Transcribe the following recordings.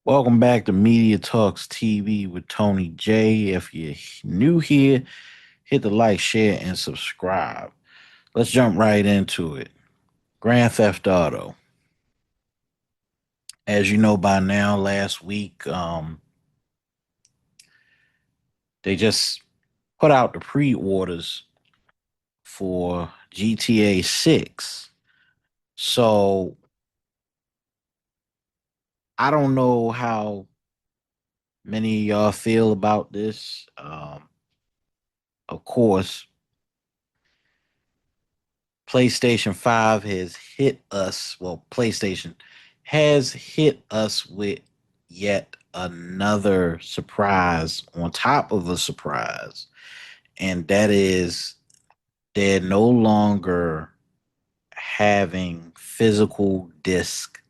Welcome back to Media Talks TV with Tony J. If you're new here, hit the like, share, and subscribe. Let's jump right into it. Grand Theft Auto. As you know by now, last week they just put out the pre-orders for GTA 6. So I don't know how many of y'all feel about this. Of course, PlayStation 5 has hit us, well, PlayStation has hit us with yet another surprise on top of a surprise. And that is they're no longer having physical disc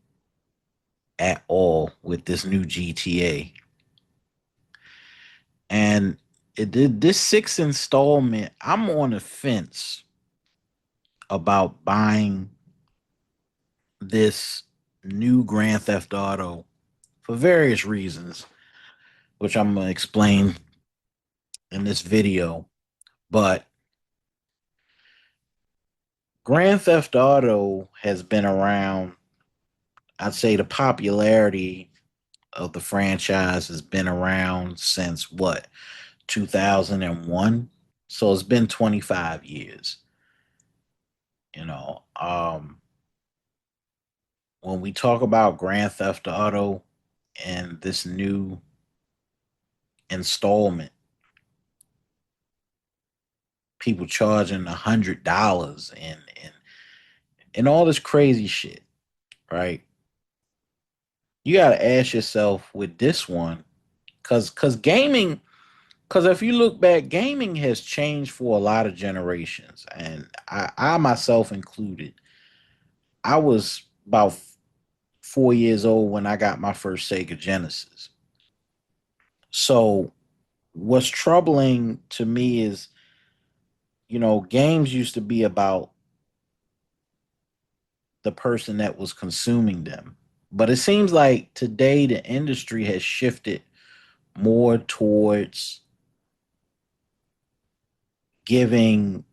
at all with this new GTA. And it did this sixth installment. I'm on the fence about buying this new Grand Theft Auto for various reasons, which I'm going to explain in this video. But Grand Theft Auto has been around. I'd say the popularity of the franchise has been around since what, 2001? So it's been 25 years. You know, when we talk about Grand Theft Auto and this new installment, people charging $100 and all this crazy shit, right? You got to ask yourself with this one, cause gaming, cause if you look back, gaming has changed for a lot of generations, and I myself included. I was about 4 years old when I got my first Sega Genesis. So what's troubling to me is, games used to be about the person that was consuming them. But it seems like today the industry has shifted more towards giving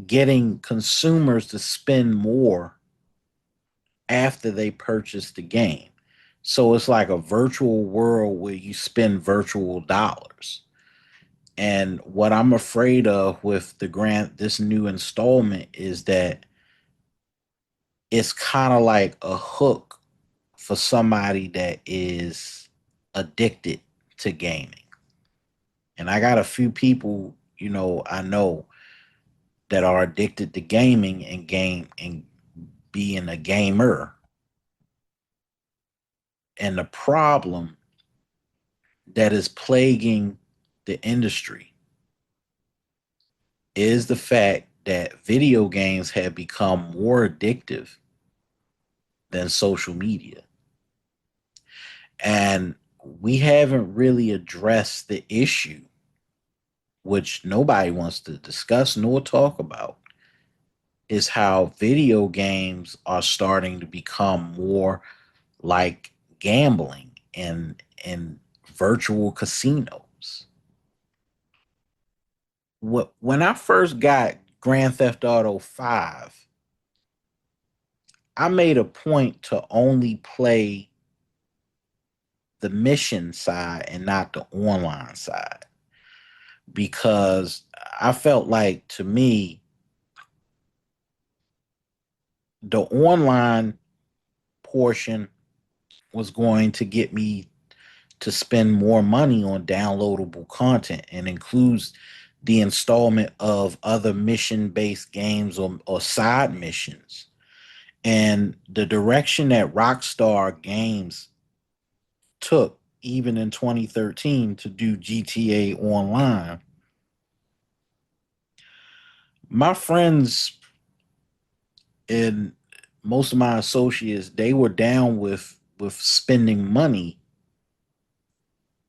getting consumers to spend more after they purchase the game. So it's like a virtual world where you spend virtual dollars. And what I'm afraid of with the grant this new installment is that it's kind of like a hook for somebody that is addicted to gaming. And I got a few people, I know that are addicted to gaming and being a gamer. And the problem that is plaguing the industry is the fact that video games have become more addictive than social media. And we haven't really addressed the issue, which nobody wants to discuss nor talk about, is how video games are starting to become more like gambling and virtual casinos. When I first got Grand Theft Auto 5, I made a point to only play the mission side and not the online side because I felt like, to me, the online portion was going to get me to spend more money on downloadable content and includes the installment of other mission based games or side missions. And the direction that Rockstar Games took, even in 2013, to do GTA Online, my friends and most of my associates, they were down with spending money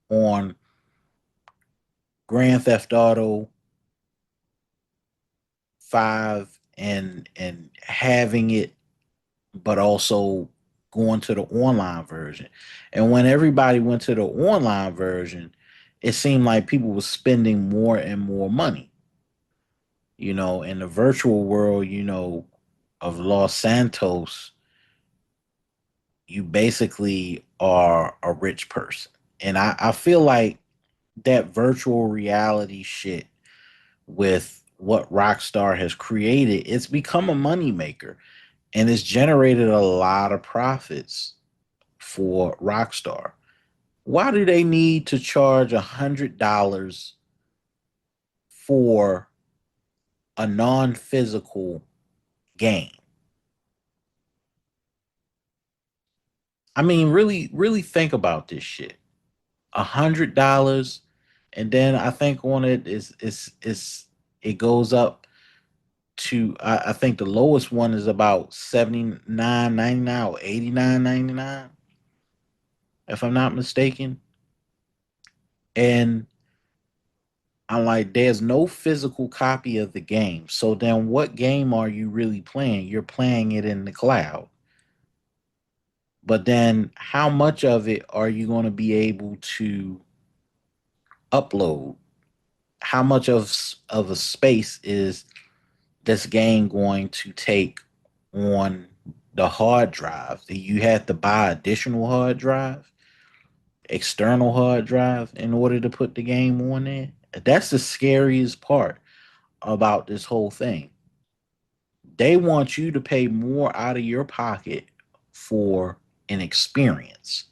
on Grand Theft Auto 5 and having it, but also going to the online version. And when everybody went to the online version, it seemed like people were spending more and more money. In the virtual world, of Los Santos, you basically are a rich person. And I feel like that virtual reality shit with what Rockstar has created, it's become a moneymaker and it's generated a lot of profits for Rockstar. Why do they need to charge $100 for a non-physical game? I mean, really, really think about this shit. $100, and then I think on it is it goes up to I think the lowest one is about 79.99 or 89.99, if I'm not mistaken. And I'm like, there's no physical copy of the game. So then what game are you really playing? You're playing it in the cloud. But then how much of it are you going to be able to upload? How much of a space is this game going to take on the hard drive? You have to buy additional hard drive, external hard drive in order to put the game on there. That's the scariest part about this whole thing. They want you to pay more out of your pocket for an experience.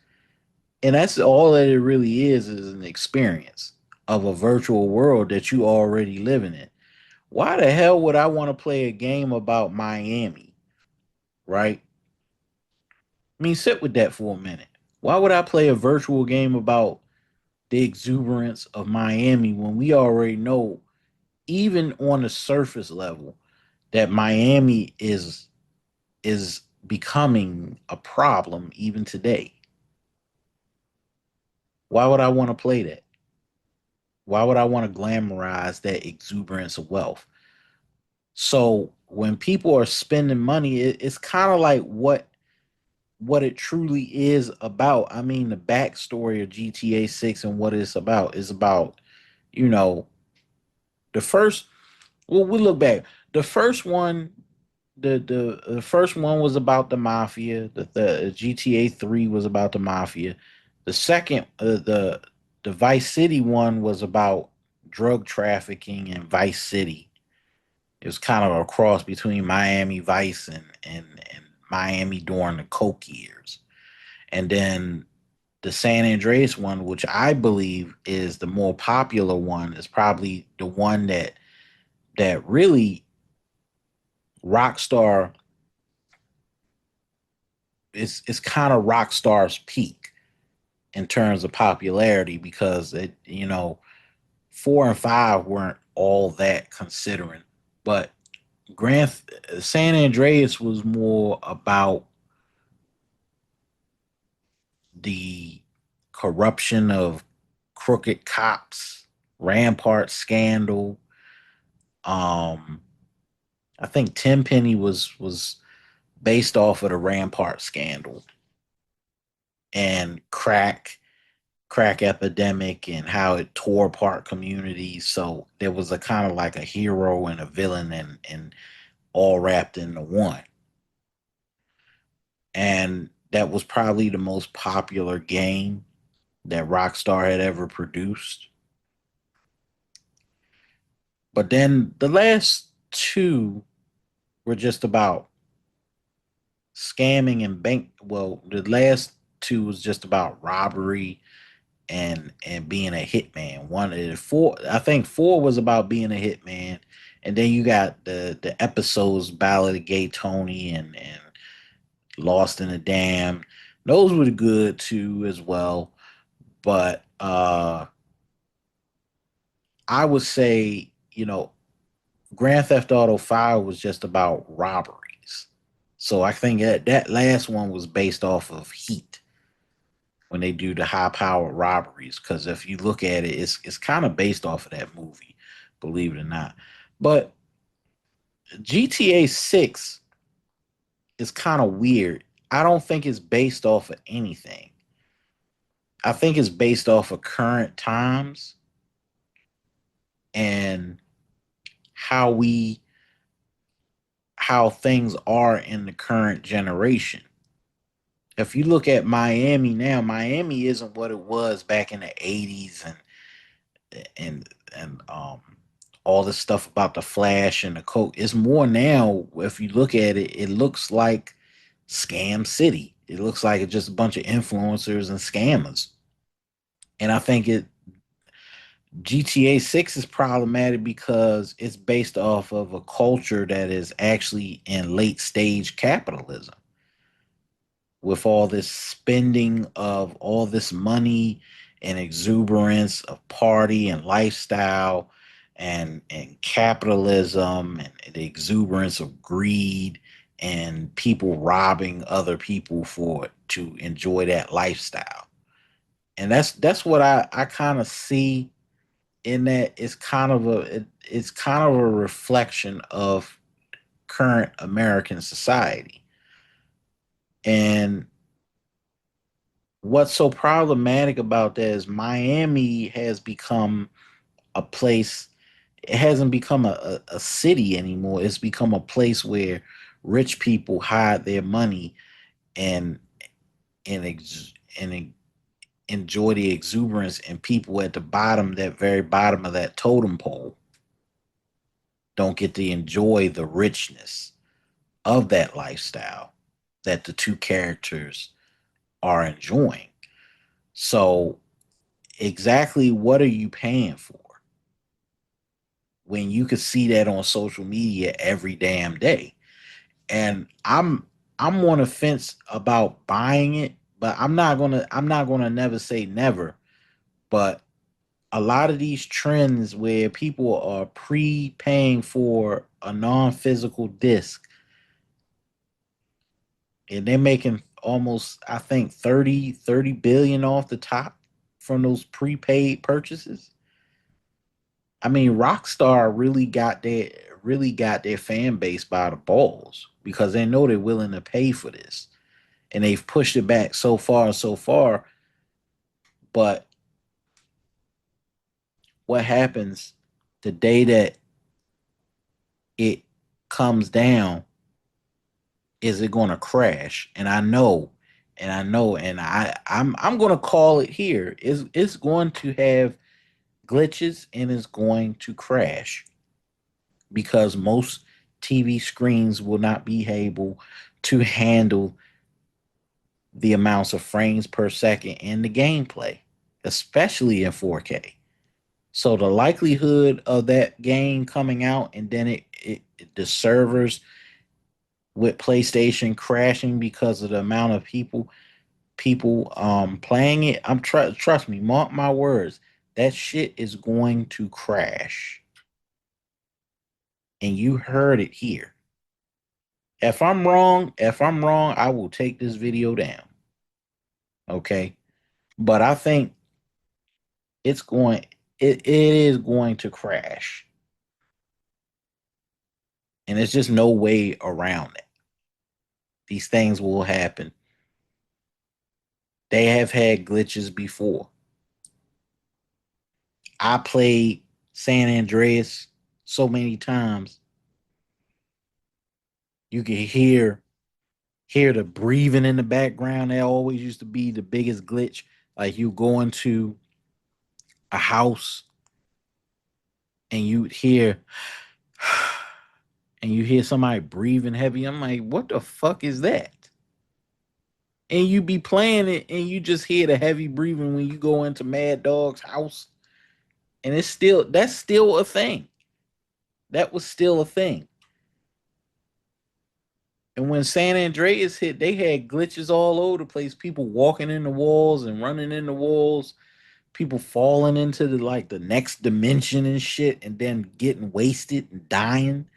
And that's all that it really is an experience of a virtual world that you already living in. Why the hell would I want to play a game about Miami, right? I mean, sit with that for a minute. Why would I play a virtual game about the exuberance of Miami when we already know, even on the surface level, that Miami is becoming a problem even today? Why would I want to play that? Why would I want to glamorize that exuberance of wealth? So when people are spending money, it's kind of like what it truly is about. I mean, the backstory of GTA 6 and what it's about is about, you know, the first. Well, we look back. The first one, the first one was about the mafia. The GTA 3 was about the mafia. The second, the Vice City one was about drug trafficking in Vice City. It was kind of a cross between Miami Vice and Miami during the Coke years. And then the San Andreas one, which I believe is the more popular one, is probably the one that really Rockstar is kind of Rockstar's peak in terms of popularity because it, 4 and 5 weren't all that considering, but Grand San Andreas was more about the corruption of crooked cops, Rampart scandal. Um, I think Tenpenny was based off of the Rampart scandal and crack epidemic and how it tore apart communities. So there was a kind of like a hero and a villain and all wrapped into one. And that was probably the most popular game that Rockstar had ever produced. But then the last two were just about scamming and bank. Well, the last two was just about robbery and being a hitman. One of the four, I think four was about being a hitman, and then you got the episodes Ballad of Gay Tony and Lost in the Dam. Those were good too as well. But I would say Grand Theft Auto 5 was just about robberies. So I think that last one was based off of Heat when they do the high power robberies. Because if you look at it, it's kind of based off of that movie, believe it or not. But GTA 6 is kind of weird. I don't think it's based off of anything. I think it's based off of current times and how we how things are in the current generation. If you look at Miami now, Miami isn't what it was back in the 80s and all this stuff about the flash and the coke. It's more now. If you look at it, it looks like Scam City. It looks like it's just a bunch of influencers and scammers. And I think it GTA 6 is problematic because it's based off of a culture that is actually in late stage capitalism with all this spending of all this money and exuberance of party and lifestyle and capitalism and the exuberance of greed and people robbing other people for to enjoy that lifestyle. And that's what I kind of see in that. It's kind of a reflection of current American society. And what's so problematic about that is Miami has become a place. It hasn't become a city anymore. It's become a place where rich people hide their money and and ex, and enjoy the exuberance, and people at the bottom, that very bottom of that totem pole, don't get to enjoy the richness of that lifestyle that the two characters are enjoying. So, exactly what are you paying for when you could see that on social media every damn day? And I'm on a fence about buying it, but I'm not gonna never say never. But a lot of these trends where people are pre-paying for a non-physical disc and they're making almost, I think, 30 billion off the top from those prepaid purchases. I mean, Rockstar really got their fan base by the balls because they know they're willing to pay for this. And they've pushed it back so far and so far. But what happens the day that it comes down, is it going to crash? And I'm going to call it here. It's going to have glitches and it's going to crash because most TV screens will not be able to handle the amounts of frames per second in the gameplay, especially in 4K. So the likelihood of that game coming out and then the servers with PlayStation crashing because of the amount of people playing it, trust me, mark my words, that shit is going to crash. And you heard it here. If I'm wrong, I will take this video down. Okay? But I think it's going it is going to crash. And there's just no way around it. These things will happen. They have had glitches before. I played San Andreas so many times. You can hear the breathing in the background. That always used to be the biggest glitch. Like you go into a house and you hear and you hear somebody breathing heavy. I'm like, what the fuck is that? And you be playing it and you just hear the heavy breathing when you go into Mad Dog's house. And that's still a thing. That was still a thing. And when San Andreas hit, they had glitches all over the place. People walking in the walls and running in the walls. People falling into the next dimension and shit, and then getting wasted and dying.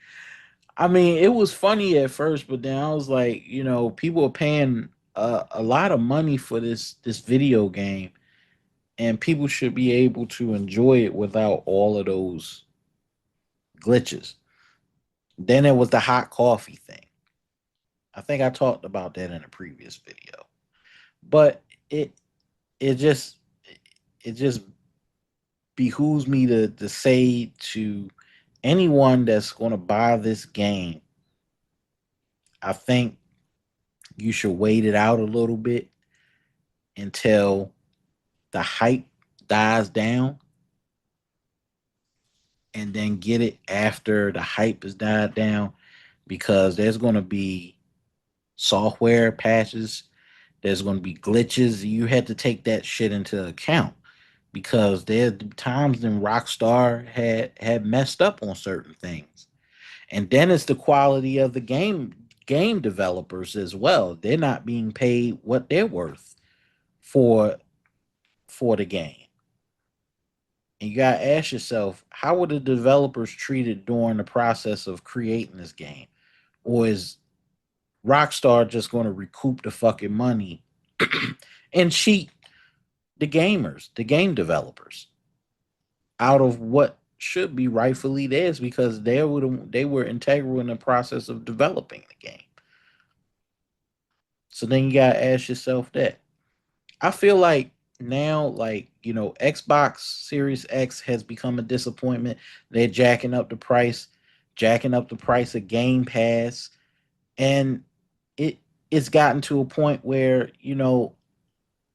I mean, it was funny at first, but then I was like, people are paying a lot of money for this video game, and people should be able to enjoy it without all of those glitches. Then there was the hot coffee thing. I think I talked about that in a previous video. But it it just it just behooves me to say to anyone that's going to buy this game, I think you should wait it out a little bit until the hype dies down, and then get it after the hype has died down, because there's going to be software patches, there's going to be glitches. You had to take that shit into account, because there are times when Rockstar had messed up on certain things. And then it's the quality of the game developers as well. They're not being paid what they're worth for the game. And you gotta ask yourself, how were the developers treated during the process of creating this game? Or is Rockstar just gonna recoup the fucking money and cheat the gamers, the game developers, out of what should be rightfully theirs, because they were integral in the process of developing the game. So then you gotta ask yourself that. I feel like now, like, Xbox Series X has become a disappointment. They're jacking up the price of Game Pass, and it it's gotten to a point where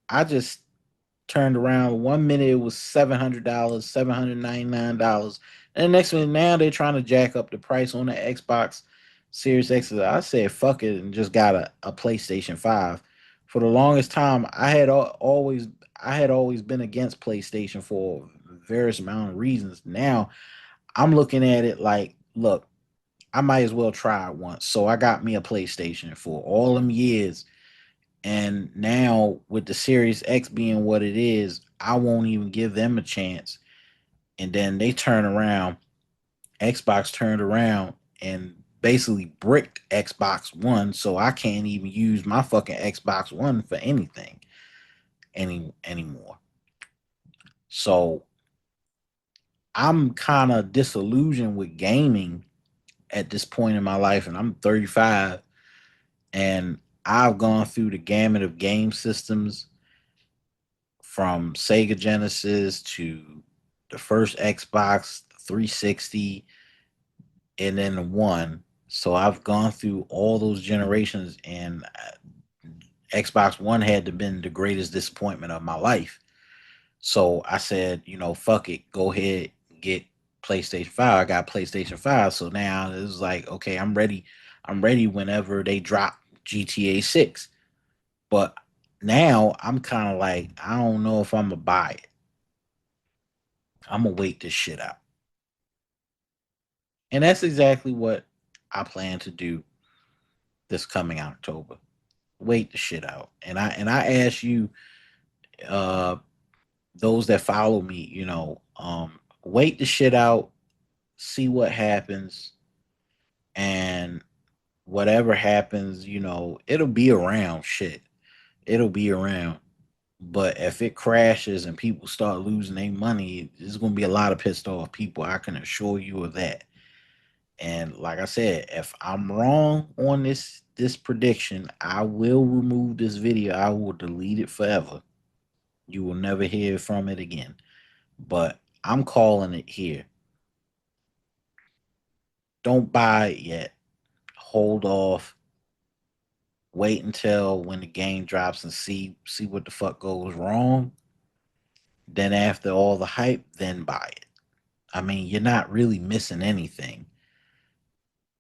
I just turned around. 1 minute it was $700, $799, and the next minute now they're trying to jack up the price on the Xbox Series X. I said fuck it and just got a PlayStation 5. For the longest time, I had always been against PlayStation for various amount of reasons. Now I'm looking at it like, look, I might as well try it once. So I got me a PlayStation for all them years, and now with the Series X being what it is, I won't even give them a chance. And then they turn around, Xbox turned around and basically bricked Xbox One, so I can't even use my fucking Xbox One for anything anymore. So I'm kind of disillusioned with gaming at this point in my life, and I'm 35, and I've gone through the gamut of game systems, from Sega Genesis to the first Xbox 360, and then the one. So I've gone through all those generations, and Xbox One had to been the greatest disappointment of my life. So I said, fuck it, go ahead, get PlayStation 5. I got PlayStation 5. So now it's like, okay, I'm ready. I'm ready whenever they drop GTA 6. But now I'm kind of like, I don't know if I'm gonna buy it. I'm gonna wait this shit out. And that's exactly what I plan to do this coming October. Wait the shit out. And I ask you, uh those that follow me, wait the shit out, see what happens, and whatever happens, it'll be around shit. It'll be around. But if it crashes and people start losing their money, there's gonna be a lot of pissed off people. I can assure you of that. And like I said, if I'm wrong on this prediction, I will remove this video. I will delete it forever. You will never hear from it again. But I'm calling it here. Don't buy it yet. Hold off. Wait until when the game drops and see what the fuck goes wrong. Then after all the hype, then buy it. I mean, you're not really missing anything.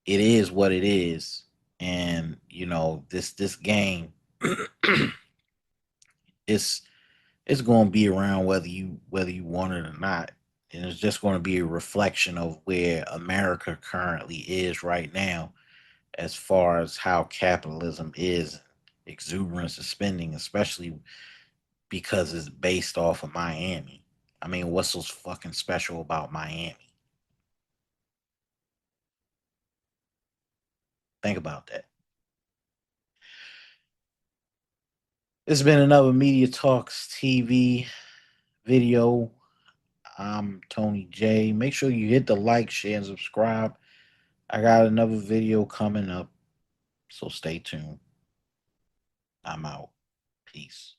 It is what it is. And this game it's it's going to be around whether you want it or not, and it's just going to be a reflection of where America currently is right now, as far as how capitalism is, exuberance of spending, especially because it's based off of Miami. I mean, what's so fucking special about Miami? Think about that. It's been another Media Talks TV video. I'm Tony J. Make sure you hit the like, share, and subscribe. I got another video coming up. So stay tuned. I'm out. Peace.